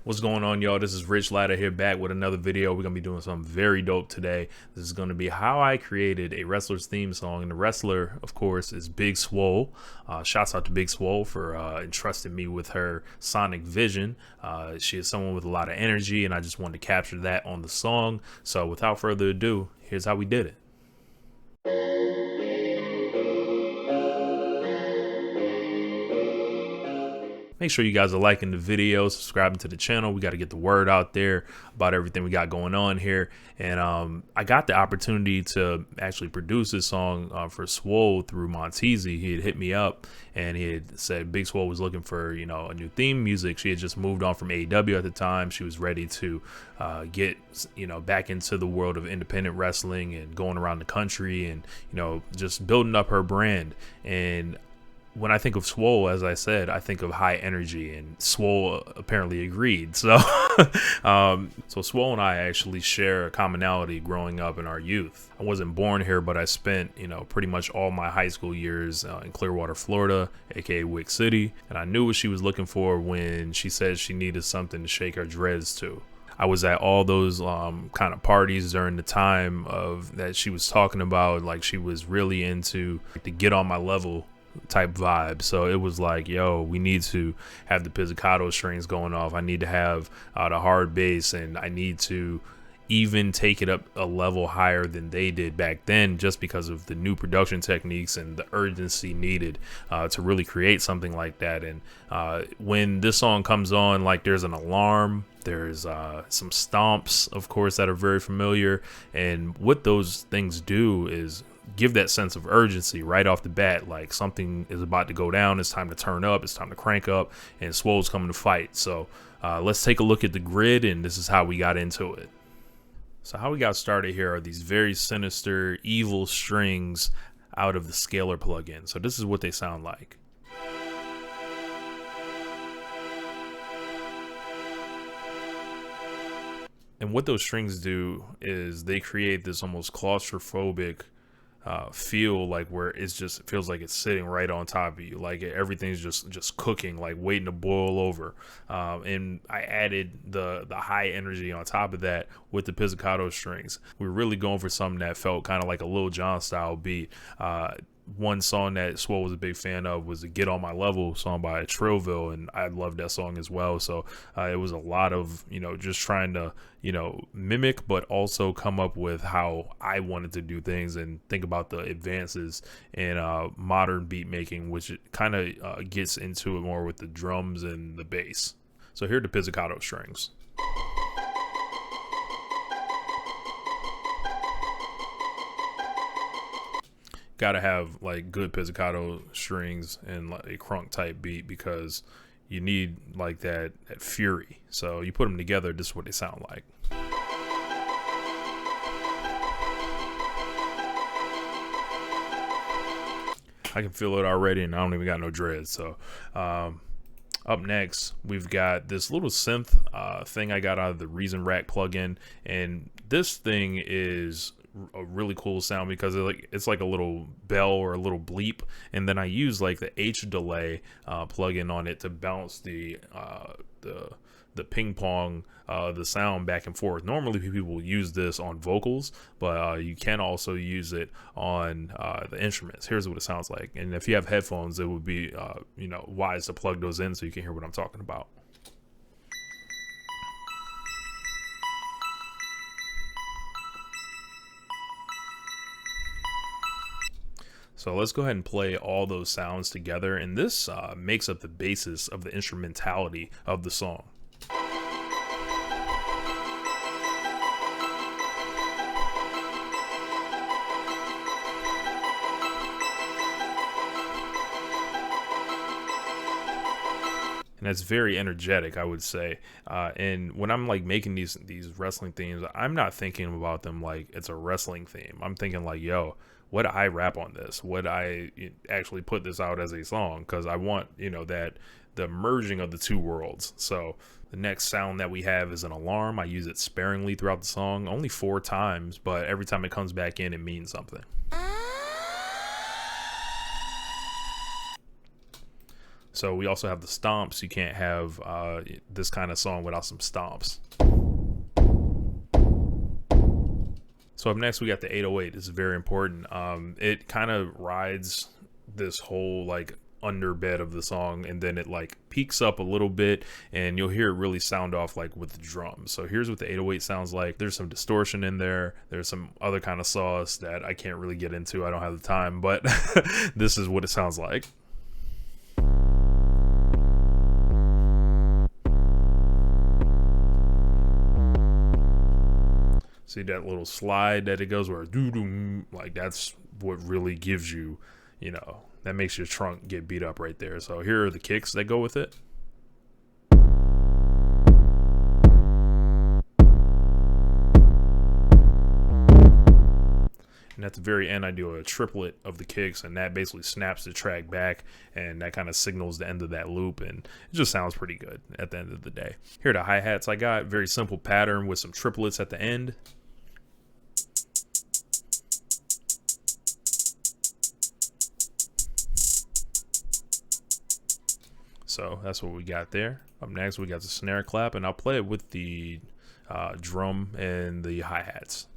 What's going on, y'all? This is Rich Latta here, back with another video. We're gonna be doing something very dope today. This is gonna be how I created a wrestler's theme song, and the wrestler, of course, is Big Swole. Shouts out to Big Swole for entrusting me with her sonic vision. She is someone with a lot of energy, and I just wanted to capture that on the song. So without further ado, here's how we did it. Make sure you guys are liking the video, subscribing to the channel. We got to get the word out there about everything we got going on here. And I got the opportunity to actually produce this song for Swole through Montezi. He had hit me up and he had said Big Swole was looking for, a new theme music. She had just moved on from AEW at the time. She was ready to get, back into the world of independent wrestling and going around the country and, just building up her brand. And when I think of Swole, as I said, I think of high energy, and Swole apparently agreed. So, so Swole and I actually share a commonality growing up in our youth. I wasn't born here, but I spent, pretty much all my high school years in Clearwater, Florida, aka Wick City. And I knew what she was looking for when she said she needed something to shake her dreads to. I was at all those kind of parties during the time of that she was talking about. Like, she was really into the get on my level type vibe. So it was like, yo, we need to have the pizzicato strings going off. I need to have the hard bass, and I need to even take it up a level higher than they did back then, just because of the new production techniques and the urgency needed to really create something like that. And when this song comes on, like, there's an alarm, there's some stomps, of course, that are very familiar, and what those things do is give that sense of urgency right off the bat. Like, something is about to go down, it's time to turn up, it's time to crank up, and Swole's coming to fight. So let's take a look at the grid, and this is how we got into it. So how we got started here are these very sinister, evil strings out of the scalar plugin. So this is what they sound like. And what those strings do is they create this almost claustrophobic feel, like where it feels like it's sitting right on top of you, like everything's just cooking, like waiting to boil over. And I added the high energy on top of that with the pizzicato strings. We were really going for something that felt kind of like a Lil Jon style beat. One song that Swole was a big fan of was the Get On My Level song by Trillville, and I loved that song as well. So it was a lot of, just trying to, mimic, but also come up with how I wanted to do things and think about the advances in modern beat making, which it kind of gets into it more with the drums and the bass. So here are the pizzicato strings. Gotta have like good pizzicato strings and like a crunk type beat, because you need like that fury. So you put them together, this is what they sound like. I can feel it already, and I don't even got no dreads. So up next, we've got this little synth thing I got out of the Reason Rack plugin, and this thing is a really cool sound because it's like a little bell or a little bleep, and then I use like the H delay plugin on it to bounce the ping pong the sound back and forth. Normally people use this on vocals, but you can also use it on the instruments. Here's what it sounds like, and if you have headphones, it would be wise to plug those in so you can hear what I'm talking about. So let's go ahead and play all those sounds together, and this makes up the basis of the instrumentality of the song. And that's very energetic, I would say. And when I'm like making these wrestling themes, I'm not thinking about them like it's a wrestling theme. I'm thinking like, yo, would I rap on this? Would I actually put this out as a song? Because I want, that the merging of the two worlds. So the next sound that we have is an alarm. I use it sparingly throughout the song, only 4 times, but every time it comes back in, it means something. So we also have the stomps. You can't have this kind of song without some stomps. So up next we got the 808. This is very important. It kind of rides this whole like underbed of the song, and then it like peaks up a little bit, and you'll hear it really sound off like with the drums. So here's what the 808 sounds like. There's some distortion in there. There's some other kind of sauce that I can't really get into. I don't have the time, but this is what it sounds like. See that little slide that it goes where doo-doo, like that's what really gives you, you know, that makes your trunk get beat up right there. So here are the kicks that go with it. And at the very end, I do a triplet of the kicks, and that basically snaps the track back, and that kind of signals the end of that loop, and it just sounds pretty good at the end of the day. Here are the hi-hats I got. Very simple pattern with some triplets at the end. So that's what we got there. Up next, we got the snare clap, and I'll play it with the drum and the hi-hats.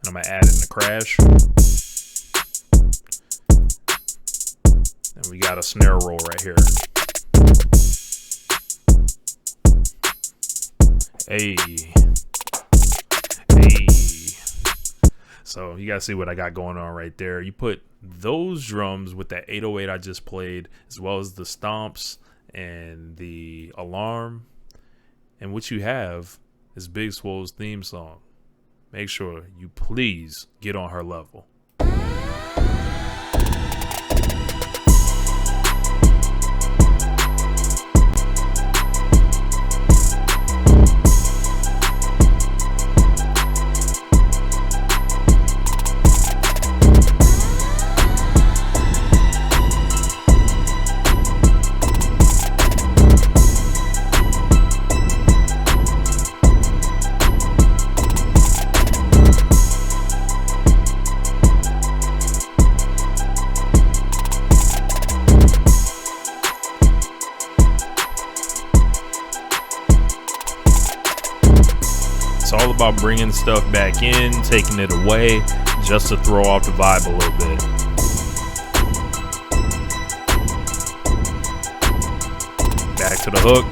And I'm gonna add in the crash. And we got a snare roll right here. Hey. Hey. So you guys see what I got going on right there. You put those drums with that 808 I just played, as well as the stomps and the alarm, and what you have is Big Swole's theme song. Make sure you please get on her level. It's all about bringing stuff back in, taking it away, just to throw off the vibe a little bit. Back to the hook.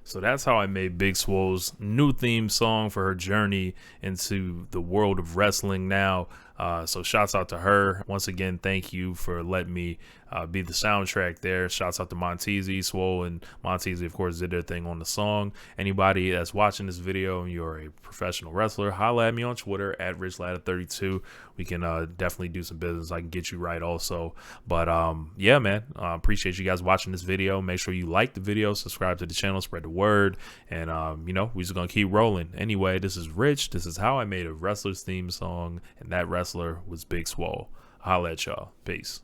So that's how I made Big Swole's new theme song for her journey into the world of wrestling now. So shouts out to her. Once again, thank you for letting me be the soundtrack there. Shouts out to Montezi, Swole, and Montezi, of course, did their thing on the song. Anybody that's watching this video and you're a professional wrestler, holla at me on Twitter at RichLatta32. We can definitely do some business. I can get you right also. But yeah, man, appreciate you guys watching this video. Make sure you like the video, subscribe to the channel, spread the word, and you know, we're just gonna keep rolling. Anyway, this is Rich. This is how I made a wrestler's theme song, and that wrestler was Big Swole. Holla at y'all. Peace.